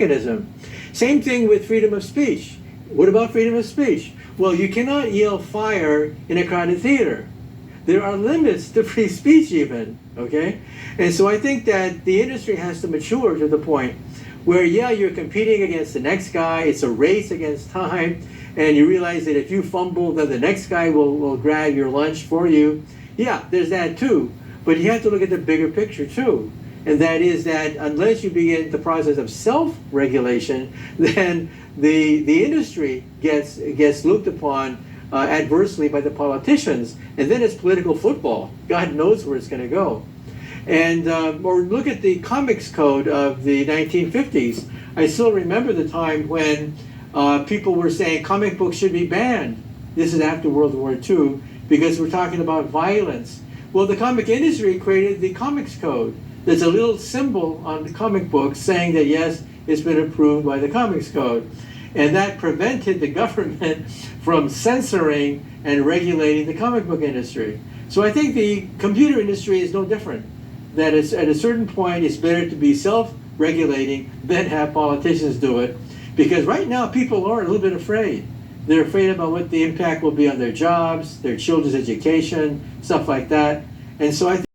mechanism. Same thing with freedom of speech. What about freedom of speech? Well, you cannot yell fire in a crowded theater. There are limits to free speech even, okay? And so I think that the industry has to mature to the point where, yeah, you're competing against the next guy, it's a race against time, and you realize that if you fumble, then the next guy will grab your lunch for you. Yeah, there's that too. But you have to look at the bigger picture too. And that is that unless you begin the process of self-regulation, then the industry gets looked upon adversely by the politicians. And then it's political football. God knows where it's going to go. And or look at the comics code of the 1950s. I still remember the time when people were saying comic books should be banned. This is after World War II, because we're talking about violence. Well, the comic industry created the comics code. There's a little symbol on the comic book saying that, yes, it's been approved by the comics code. And that prevented the government from censoring and regulating the comic book industry. So I think the computer industry is no different. That it's, at a certain point, it's better to be self-regulating than have politicians do it. Because right now, people are a little bit afraid. They're afraid about what the impact will be on their jobs, their children's education, stuff like that. And so I think